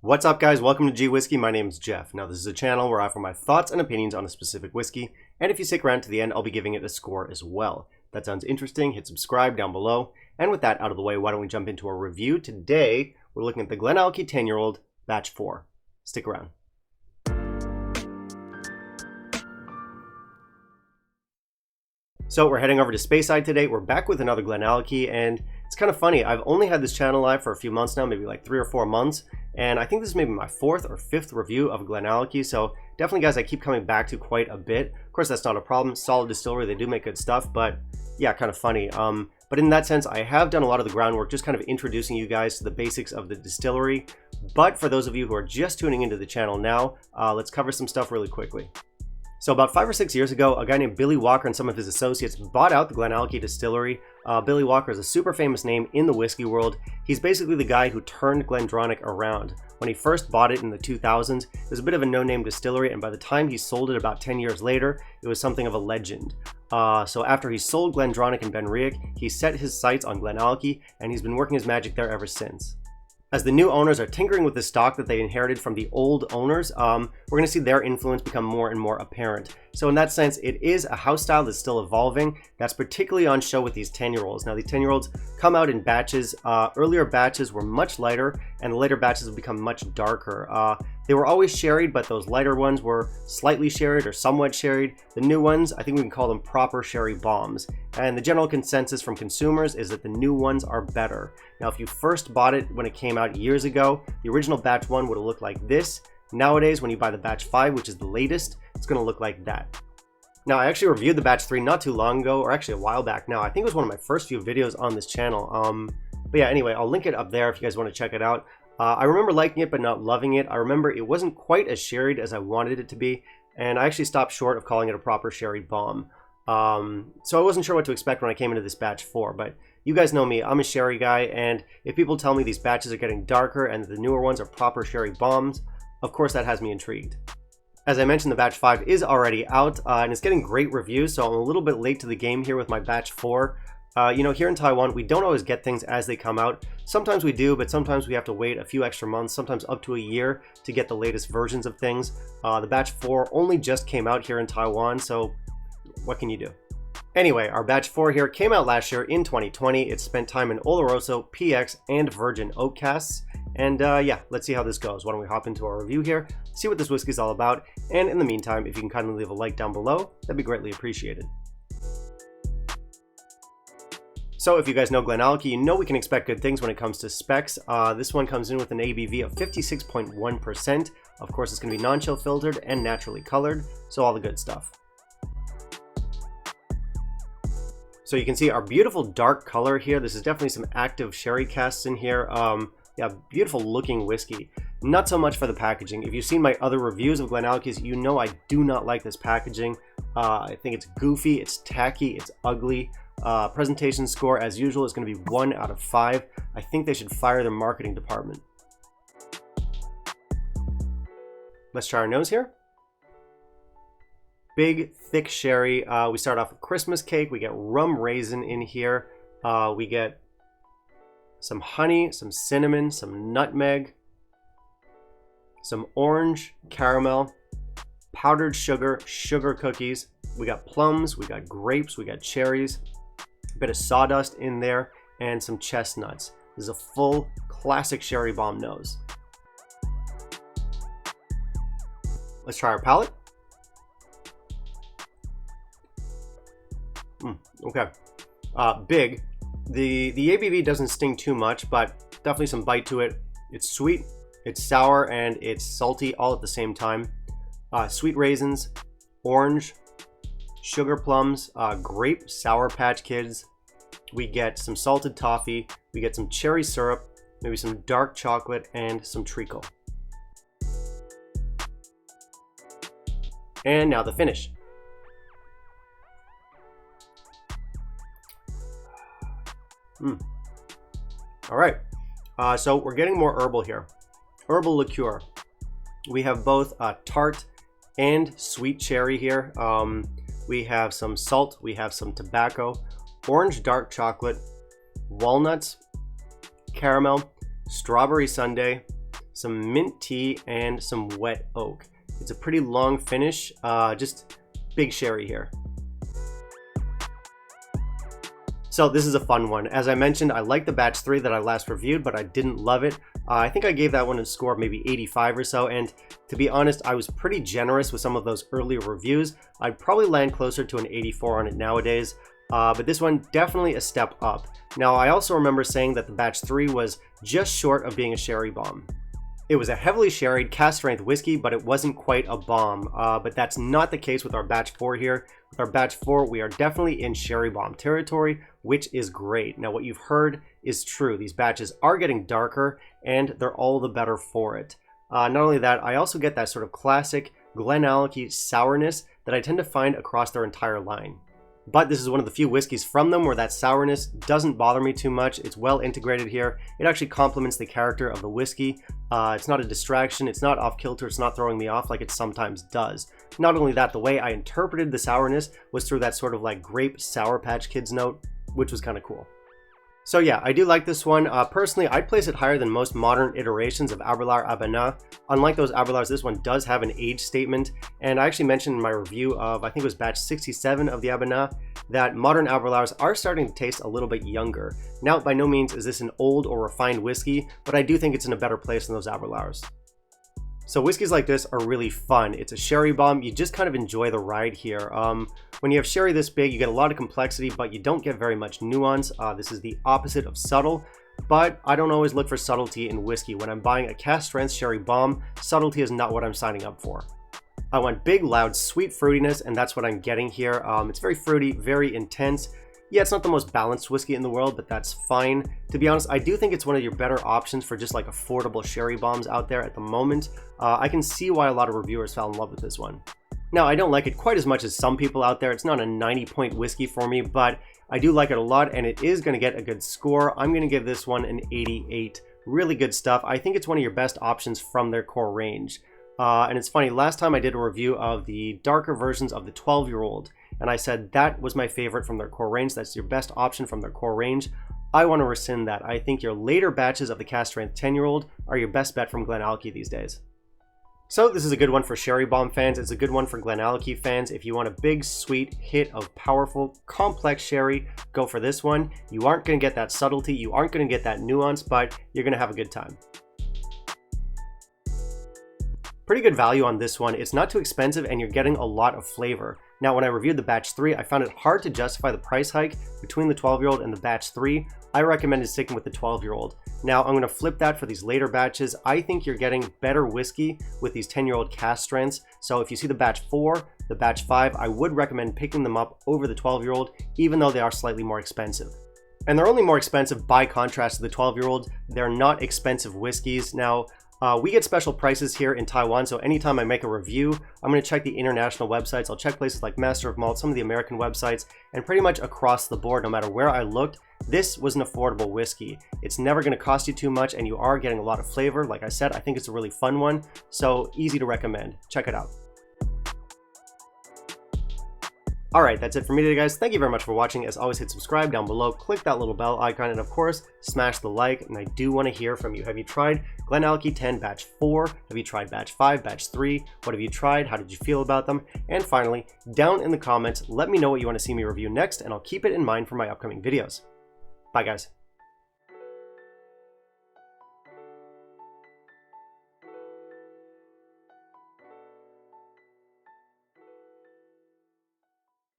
What's up, guys? Welcome to G Whiskey. My name is Jeff. Now, this is a channel where I offer my thoughts and opinions on a specific whiskey, and if you stick around to the end, I'll be giving it a score as well. If that sounds interesting, hit subscribe down below. And with that out of the way, why don't we jump into our review? Today, we're looking at the GlenAllachie 10-year-old Batch 4. Stick around. So we're heading over to Speyside today. We're back with another GlenAllachie, and it's kind of funny. I've only had this channel live for a few months now, maybe like 3 or 4 months, and I think this is maybe my 4th or 5th review of GlenAllachie, so definitely, guys, I keep coming back to quite a bit. Of course, that's not a problem. Solid distillery, they do make good stuff, but yeah, kind of funny. But in that sense, I have done a lot of the groundwork, just kind of introducing you guys to the basics of the distillery. But for those of you who are just tuning into the channel now, let's cover some stuff really quickly. So about 5 or 6 years ago, a guy named Billy Walker and some of his associates bought out the GlenAllachie distillery. Billy Walker is a super famous name in the whiskey world. He's basically the guy who turned GlenDronach around. When he first bought it in the 2000s, it was a bit of a no-name distillery, and by the time he sold it about 10 years later, it was something of a legend. So after he sold GlenDronach and Benriach, he set his sights on GlenAllachie, and he's been working his magic there ever since. As the new owners are tinkering with the stock that they inherited from the old owners, we're going to see their influence become more and more apparent. So in that sense, it is a house style that's still evolving. That's particularly on show with these 10-year-olds. Now, these 10-year-olds come out in batches. Earlier batches were much lighter, and the later batches have become much darker. They were always sherried, but those lighter ones were slightly sherried or somewhat sherried. The new ones, I think we can call them proper sherry bombs. And the general consensus from consumers is that the new ones are better. Now, if you first bought it when it came out years ago, the original batch 1 would have looked like this. Nowadays, when you buy the batch 5, which is the latest, it's going to look like that. Now, I actually reviewed the batch 3 not too long ago, or actually a while back now. I think it was one of my first few videos on this channel. But yeah, anyway, I'll link it up there if you guys want to check it out. I remember liking it, but not loving it. I remember it wasn't quite as sherried as I wanted it to be, and I actually stopped short of calling it a proper sherry bomb. So I wasn't sure what to expect when I came into this batch 4, but you guys know me, I'm a sherry guy, and if people tell me these batches are getting darker and the newer ones are proper sherry bombs, of course that has me intrigued. As I mentioned, the batch 5 is already out, and it's getting great reviews, so I'm a little bit late to the game here with my batch 4. You know, here in Taiwan, we don't always get things as they come out. Sometimes we do, but sometimes we have to wait a few extra months, sometimes up to a year, to get the latest versions of things. The batch 4 only just came out here in Taiwan, so what can you do? Anyway, our batch 4 here came out last year in 2020. It spent time in Oloroso, PX, and Virgin Oak casks. And yeah, let's see how this goes. Why don't we hop into our review here, see what this whiskey is all about, and in the meantime, if you can kindly leave a like down below, that'd be greatly appreciated. So if you guys know GlenAllachie, you know we can expect good things when it comes to specs. This one comes in with an ABV of 56.1%. Of course, it's going to be non-chill filtered and naturally colored, so all the good stuff. So you can see our beautiful dark color here. This is definitely some active sherry casks in here. Yeah, beautiful looking whiskey. Not so much for the packaging. If you've seen my other reviews of GlenAllachie's, you know I do not like this packaging. I think it's goofy, it's tacky, it's ugly. Presentation score, as usual, is going to be 1 out of 5. I think they should fire their marketing department. Let's try our nose here. Big, thick sherry. We start off with Christmas cake. We get rum raisin in here. We get some honey, some cinnamon, some nutmeg, some orange, caramel, powdered sugar, sugar cookies. We got plums, we got grapes, we got cherries, a bit of sawdust in there, and some chestnuts. This is a full classic sherry bomb nose. Let's try our palate. Okay, big. The ABV doesn't sting too much, but definitely some bite to it. It's sweet, it's sour, and it's salty all at the same time. Sweet raisins, orange, sugar plums, grape, Sour Patch Kids. We get some salted toffee, we get some cherry syrup, maybe some dark chocolate, and some treacle. And now the finish. All right, so we're getting more herbal here. Herbal liqueur. We have both tart and sweet cherry here. We have some salt, we have some tobacco, orange dark chocolate, walnuts, caramel, strawberry sundae, some mint tea, and some wet oak. It's a pretty long finish, just big sherry here. So this is a fun one. As I mentioned, I like the batch 3 that I last reviewed, but I didn't love it. I think I gave that one a score of maybe 85 or so, and to be honest, I was pretty generous with some of those earlier reviews. I'd probably land closer to an 84 on it nowadays, but this one definitely a step up. Now, I also remember saying that the batch 3 was just short of being a sherry bomb. It was a heavily sherried cask strength whiskey, but it wasn't quite a bomb. But that's not the case with our batch 4 here. With our batch 4, we are definitely in sherry bomb territory, which is great. Now, what you've heard is true. These batches are getting darker, and they're all the better for it. Not only that, I also get that sort of classic GlenAllachie sourness that I tend to find across their entire line. But this is one of the few whiskeys from them where that sourness doesn't bother me too much. It's well integrated here. It actually complements the character of the whiskey. It's not a distraction, it's not off kilter, it's not throwing me off like it sometimes does. Not only that, the way I interpreted the sourness was through that sort of like grape Sour Patch Kids note, which was kind of cool. So yeah, I do like this one. Personally, I'd place it higher than most modern iterations of Aberlour Abana. Unlike those Aberlours, this one does have an age statement, and I actually mentioned in my review of, I think it was batch 67 of the Abana, that modern Aberlours are starting to taste a little bit younger. Now, by no means is this an old or refined whiskey, but I do think it's in a better place than those Aberlours. So whiskeys like this are really fun. It's a sherry bomb. You just kind of enjoy the ride here. When you have sherry this big, you get a lot of complexity, but you don't get very much nuance. This is the opposite of subtle, but I don't always look for subtlety in whiskey. When I'm buying a cask strength sherry bomb, subtlety is not what I'm signing up for. I want big, loud, sweet fruitiness, and that's what I'm getting here. It's very fruity, very intense. Yeah, it's not the most balanced whiskey in the world, but that's fine. To be honest, I do think it's one of your better options for just like affordable sherry bombs out there at the moment. I can see why a lot of reviewers fell in love with this one. Now, I don't like it quite as much as some people out there. It's not a 90-point whiskey for me, but I do like it a lot, and it is going to get a good score. I'm going to give this one an 88. Really good stuff. I think it's one of your best options from their core range. And it's funny, last time I did a review of the darker versions of the 12-year-old, and I said that was my favorite from their core range. That's your best option from their core range. I want to rescind that. I think your later batches of the cask strength 10-year-old are your best bet from GlenAllachie these days. So this is a good one for sherry bomb fans. It's a good one for GlenAllachie fans. If you want a big, sweet hit of powerful, complex sherry, go for this one. You aren't going to get that subtlety. You aren't going to get that nuance, but you're going to have a good time. Pretty good value on this one. It's not too expensive, and you're getting a lot of flavor. Now, when I reviewed the batch 3, I found it hard to justify the price hike between the 12-year-old and the batch 3. I recommended sticking with the 12-year-old. Now, I'm going to flip that for these later batches. I think you're getting better whiskey with these 10-year-old cask strengths. So if you see the batch 4, the batch 5, I would recommend picking them up over the 12-year-old, even though they are slightly more expensive. And they're only more expensive by contrast to the 12-year-old. They're not expensive whiskeys. Now, we get special prices here in Taiwan, so anytime I make a review, I'm going to check the international websites. I'll check places like Master of Malt, some of the American websites, and pretty much across the board, no matter where I looked, this was an affordable whiskey. It's never going to cost you too much, and you are getting a lot of flavor. Like I said, I think it's a really fun one, so easy to recommend. Check it out. Alright, that's it for me today, guys. Thank you very much for watching. As always, hit subscribe down below, click that little bell icon, and of course, smash the like. And I do want to hear from you. Have you tried GlenAllachie 10 batch 4? Have you tried batch 5, batch 3? What have you tried? How did you feel about them? And finally, down in the comments, let me know what you want to see me review next, and I'll keep it in mind for my upcoming videos. Bye, guys.